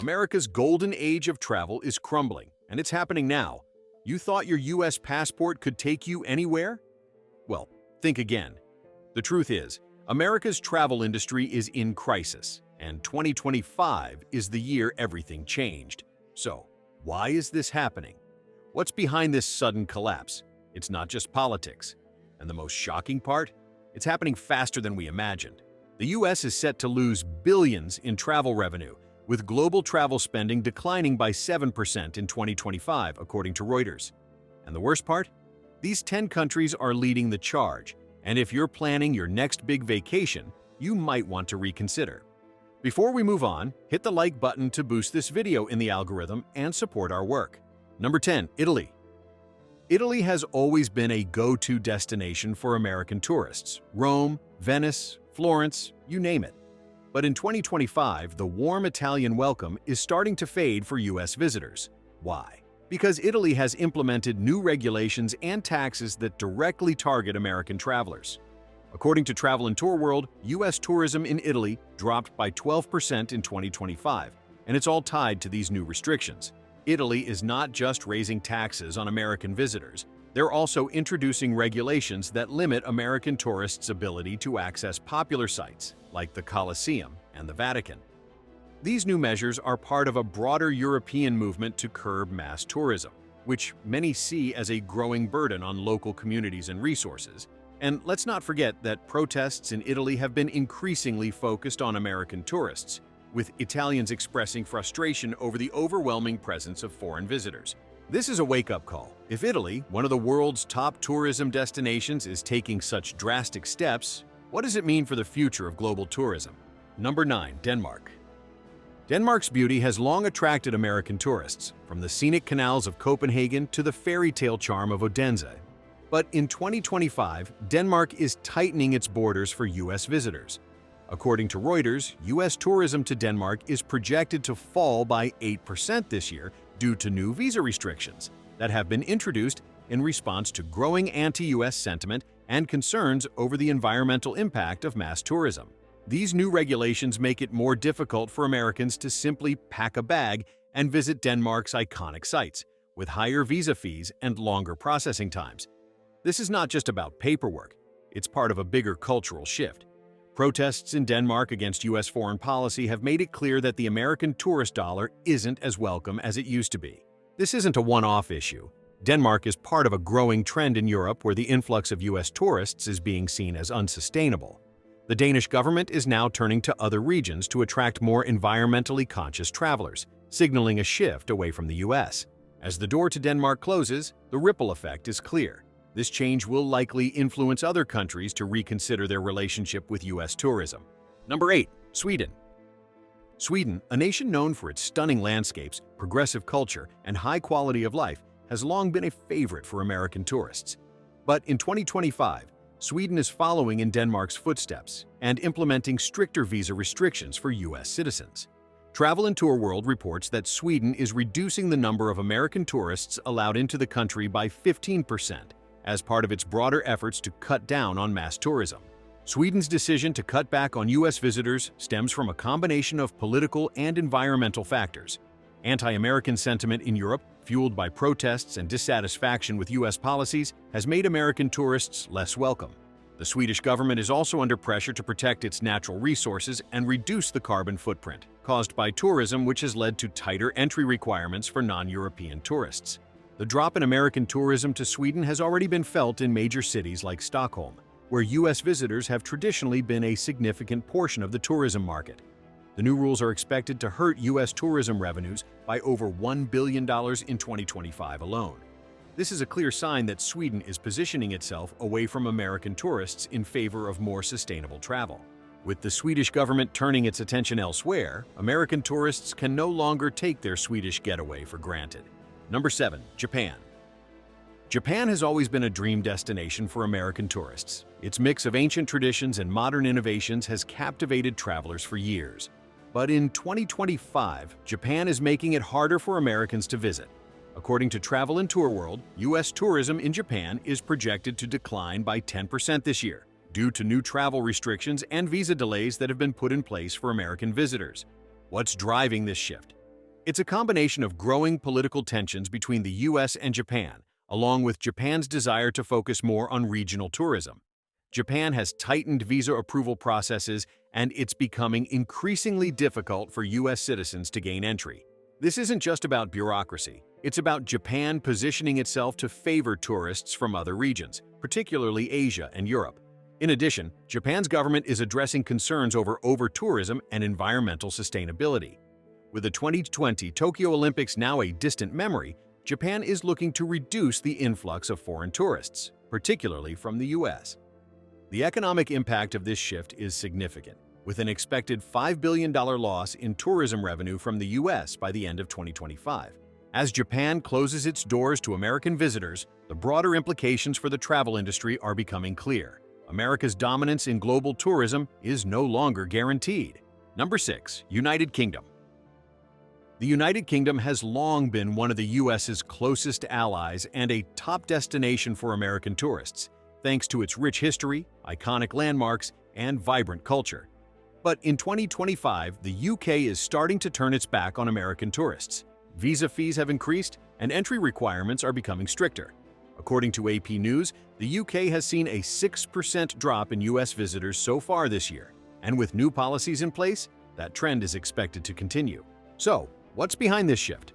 America's golden age of travel is crumbling, and it's happening now. You thought your US passport could take you anywhere? Well, think again. The truth is, America's travel industry is in crisis, and 2025 is the year everything changed. So, why is this happening? What's behind this sudden collapse? It's not just politics. And the most shocking part? It's happening faster than we imagined. The US is set to lose billions in travel revenue, with global travel spending declining by 7% in 2025, according to Reuters. And the worst part? These 10 countries are leading the charge, and if you're planning your next big vacation, you might want to reconsider. Before we move on, hit the like button to boost this video in the algorithm and support our work. Number 10. Italy. Italy has always been a go-to destination for American tourists. Rome, Venice, Florence, you name it. But in 2025, the warm Italian welcome is starting to fade for US visitors. Why? Because Italy has implemented new regulations and taxes that directly target American travelers. According to Travel and Tour World, US tourism in Italy dropped by 12% in 2025, and it's all tied to these new restrictions. Italy is not just raising taxes on American visitors, they're also introducing regulations that limit American tourists' ability to access popular sites, like the Colosseum and the Vatican. These new measures are part of a broader European movement to curb mass tourism, which many see as a growing burden on local communities and resources. And let's not forget that protests in Italy have been increasingly focused on American tourists, with Italians expressing frustration over the overwhelming presence of foreign visitors. This is a wake-up call. If Italy, one of the world's top tourism destinations, is taking such drastic steps, what does it mean for the future of global tourism? Number 9. Denmark. Denmark's beauty has long attracted American tourists, from the scenic canals of Copenhagen to the fairy tale charm of Odense. But in 2025, Denmark is tightening its borders for US visitors. According to Reuters, US tourism to Denmark is projected to fall by 8% this year due to new visa restrictions that have been introduced in response to growing anti-US sentiment and concerns over the environmental impact of mass tourism. These new regulations make it more difficult for Americans to simply pack a bag and visit Denmark's iconic sites, with higher visa fees and longer processing times. This is not just about paperwork, it's part of a bigger cultural shift. Protests in Denmark against US foreign policy have made it clear that the American tourist dollar isn't as welcome as it used to be. This isn't a one-off issue. Denmark is part of a growing trend in Europe where the influx of US tourists is being seen as unsustainable. The Danish government is now turning to other regions to attract more environmentally conscious travelers, signaling a shift away from the US. As the door to Denmark closes, the ripple effect is clear. This change will likely influence other countries to reconsider their relationship with US tourism. Number 8. Sweden. Sweden, a nation known for its stunning landscapes, progressive culture, and high quality of life, has long been a favorite for American tourists. But in 2025, Sweden is following in Denmark's footsteps and implementing stricter visa restrictions for US citizens. Travel and Tour World reports that Sweden is reducing the number of American tourists allowed into the country by 15%. As part of its broader efforts to cut down on mass tourism. Sweden's decision to cut back on US visitors stems from a combination of political and environmental factors. Anti-American sentiment in Europe, fueled by protests and dissatisfaction with US policies, has made American tourists less welcome. The Swedish government is also under pressure to protect its natural resources and reduce the carbon footprint caused by tourism, which has led to tighter entry requirements for non-European tourists. The drop in American tourism to Sweden has already been felt in major cities like Stockholm, where US visitors have traditionally been a significant portion of the tourism market. The new rules are expected to hurt US tourism revenues by over $1 billion in 2025 alone. This is a clear sign that Sweden is positioning itself away from American tourists in favor of more sustainable travel. With the Swedish government turning its attention elsewhere, American tourists can no longer take their Swedish getaway for granted. Number 7. Japan. Japan has always been a dream destination for American tourists. Its mix of ancient traditions and modern innovations has captivated travelers for years. But in 2025, Japan is making it harder for Americans to visit. According to Travel and Tour World, US tourism in Japan is projected to decline by 10% this year, due to new travel restrictions and visa delays that have been put in place for American visitors. What's driving this shift? It's a combination of growing political tensions between the US and Japan, along with Japan's desire to focus more on regional tourism. Japan has tightened visa approval processes, and it's becoming increasingly difficult for US citizens to gain entry. This isn't just about bureaucracy. It's about Japan positioning itself to favor tourists from other regions, particularly Asia and Europe. In addition, Japan's government is addressing concerns over tourism and environmental sustainability. With the 2020 Tokyo Olympics now a distant memory, Japan is looking to reduce the influx of foreign tourists, particularly from the US. The economic impact of this shift is significant, with an expected $5 billion loss in tourism revenue from the US by the end of 2025. As Japan closes its doors to American visitors, the broader implications for the travel industry are becoming clear. America's dominance in global tourism is no longer guaranteed. Number 6. United Kingdom. The United Kingdom has long been one of the US's closest allies and a top destination for American tourists, thanks to its rich history, iconic landmarks, and vibrant culture. But in 2025, the UK is starting to turn its back on American tourists. Visa fees have increased, and entry requirements are becoming stricter. According to AP News, the UK has seen a 6% drop in US visitors so far this year, and with new policies in place, that trend is expected to continue. So, what's behind this shift?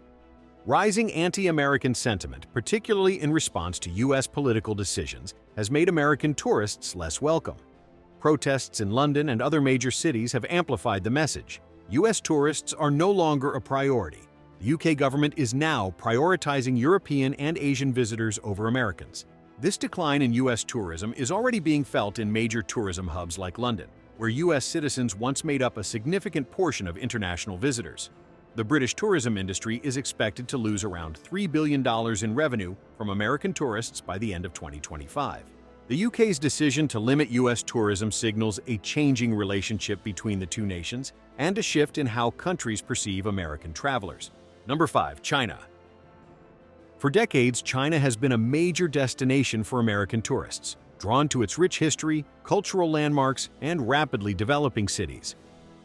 Rising anti-American sentiment, particularly in response to US political decisions, has made American tourists less welcome. Protests in London and other major cities have amplified the message. US tourists are no longer a priority. The UK government is now prioritizing European and Asian visitors over Americans. This decline in US tourism is already being felt in major tourism hubs like London, where US citizens once made up a significant portion of international visitors. The British tourism industry is expected to lose around $3 billion in revenue from American tourists by the end of 2025. The UK's decision to limit US tourism signals a changing relationship between the two nations and a shift in how countries perceive American travelers. Number 5. China. For decades, China has been a major destination for American tourists, drawn to its rich history, cultural landmarks, and rapidly developing cities.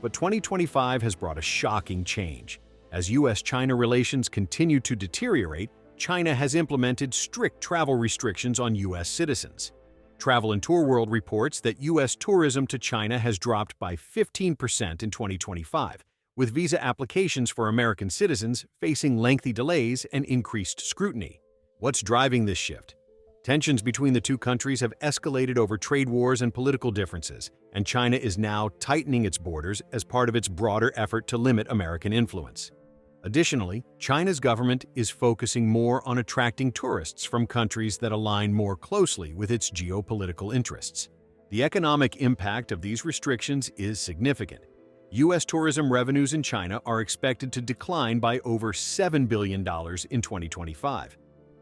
But 2025 has brought a shocking change. As US-China relations continue to deteriorate, China has implemented strict travel restrictions on US citizens. Travel and Tour World reports that US tourism to China has dropped by 15% in 2025, with visa applications for American citizens facing lengthy delays and increased scrutiny. What's driving this shift? Tensions between the two countries have escalated over trade wars and political differences, and China is now tightening its borders as part of its broader effort to limit American influence. Additionally, China's government is focusing more on attracting tourists from countries that align more closely with its geopolitical interests. The economic impact of these restrictions is significant. U.S. tourism revenues in China are expected to decline by over $7 billion in 2025.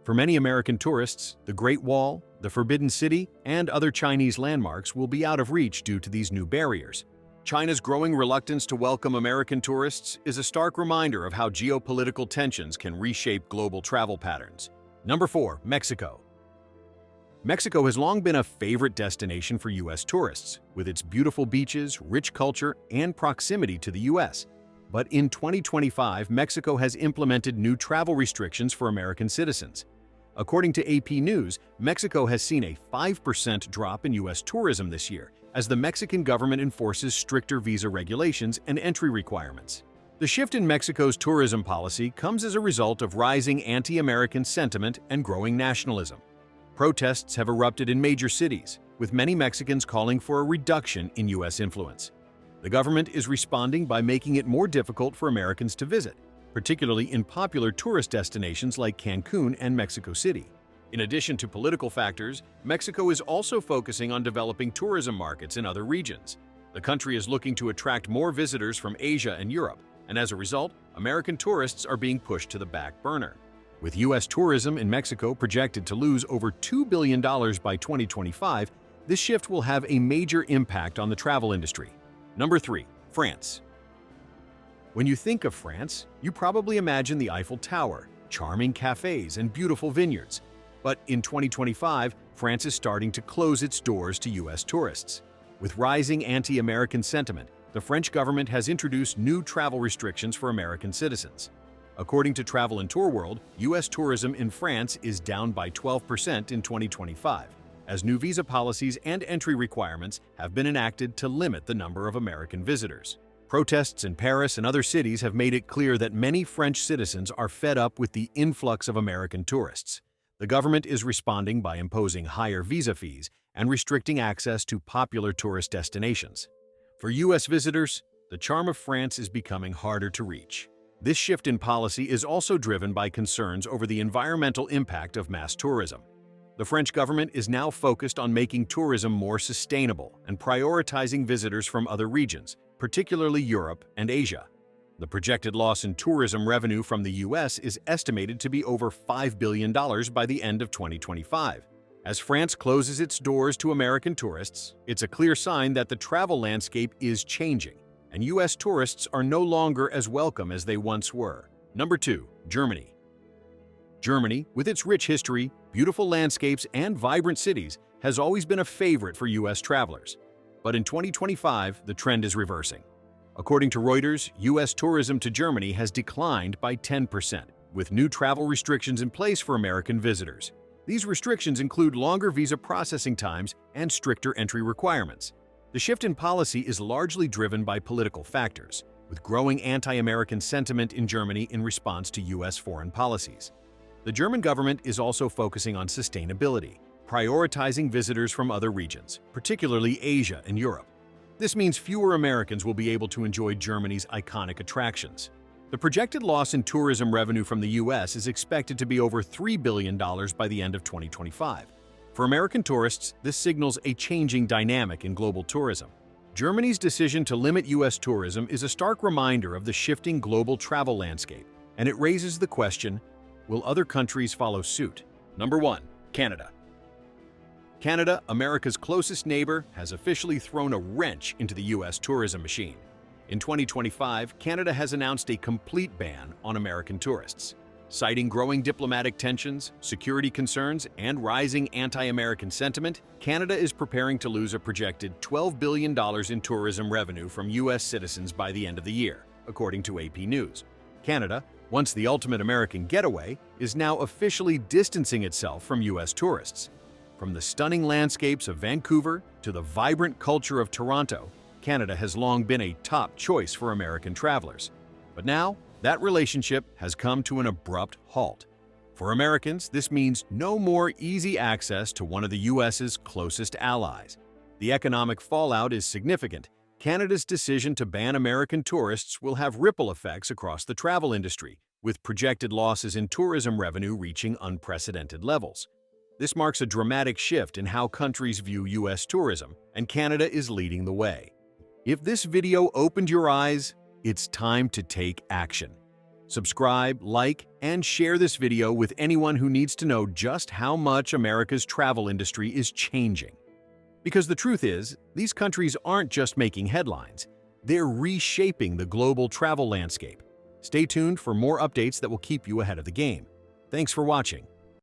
For many American tourists, the Great Wall, the Forbidden City, and other Chinese landmarks will be out of reach due to these new barriers. China's growing reluctance to welcome American tourists is a stark reminder of how geopolitical tensions can reshape global travel patterns. Number 4. Mexico. Mexico has long been a favorite destination for U.S. tourists, with its beautiful beaches, rich culture, and proximity to the U.S. But in 2025, Mexico has implemented new travel restrictions for American citizens. According to AP News, Mexico has seen a 5% drop in U.S. tourism this year, as the Mexican government enforces stricter visa regulations and entry requirements. The shift in Mexico's tourism policy comes as a result of rising anti-American sentiment and growing nationalism. Protests have erupted in major cities, with many Mexicans calling for a reduction in U.S. influence. The government is responding by making it more difficult for Americans to visit, particularly in popular tourist destinations like Cancun and Mexico City. In addition to political factors, Mexico is also focusing on developing tourism markets in other regions. The country is looking to attract more visitors from Asia and Europe, and as a result, American tourists are being pushed to the back burner. With U.S. tourism in Mexico projected to lose over $2 billion by 2025, this shift will have a major impact on the travel industry. Number 3. France. When you think of France, you probably imagine the Eiffel Tower, charming cafes, and beautiful vineyards. But in 2025, France is starting to close its doors to U.S. tourists. With rising anti-American sentiment, the French government has introduced new travel restrictions for American citizens. According to Travel and Tour World, U.S. tourism in France is down by 12% in 2025, as new visa policies and entry requirements have been enacted to limit the number of American visitors. Protests in Paris and other cities have made it clear that many French citizens are fed up with the influx of American tourists. The government is responding by imposing higher visa fees and restricting access to popular tourist destinations. For U.S. visitors, the charm of France is becoming harder to reach. This shift in policy is also driven by concerns over the environmental impact of mass tourism. The French government is now focused on making tourism more sustainable and prioritizing visitors from other regions, particularly Europe and Asia. The projected loss in tourism revenue from the U.S. is estimated to be over $5 billion by the end of 2025. As France closes its doors to American tourists, it's a clear sign that the travel landscape is changing, and U.S. tourists are no longer as welcome as they once were. Number 2. Germany. Germany, with its rich history, beautiful landscapes, and vibrant cities, has always been a favorite for U.S. travelers. But in 2025, the trend is reversing. According to Reuters, U.S. tourism to Germany has declined by 10%, with new travel restrictions in place for American visitors. These restrictions include longer visa processing times and stricter entry requirements. The shift in policy is largely driven by political factors, with growing anti-American sentiment in Germany in response to U.S. foreign policies. The German government is also focusing on sustainability, prioritizing visitors from other regions, particularly Asia and Europe. This means fewer Americans will be able to enjoy Germany's iconic attractions. The projected loss in tourism revenue from the U.S. is expected to be over $3 billion by the end of 2025. For American tourists, this signals a changing dynamic in global tourism. Germany's decision to limit U.S. tourism is a stark reminder of the shifting global travel landscape, and it raises the question, will other countries follow suit? Number 1. Canada. Canada, America's closest neighbor, has officially thrown a wrench into the U.S. tourism machine. In 2025, Canada has announced a complete ban on American tourists. Citing growing diplomatic tensions, security concerns, and rising anti-American sentiment, Canada is preparing to lose a projected $12 billion in tourism revenue from U.S. citizens by the end of the year, according to AP News. Canada, once the ultimate American getaway, is now officially distancing itself from U.S. tourists. From the stunning landscapes of Vancouver to the vibrant culture of Toronto, Canada has long been a top choice for American travelers. But now, that relationship has come to an abrupt halt. For Americans, this means no more easy access to one of the U.S.'s closest allies. The economic fallout is significant. Canada's decision to ban American tourists will have ripple effects across the travel industry, with projected losses in tourism revenue reaching unprecedented levels. This marks a dramatic shift in how countries view U.S. tourism, and Canada is leading the way. If this video opened your eyes, it's time to take action. Subscribe, like, and share this video with anyone who needs to know just how much America's travel industry is changing. Because the truth is, these countries aren't just making headlines, they're reshaping the global travel landscape. Stay tuned for more updates that will keep you ahead of the game. Thanks for watching.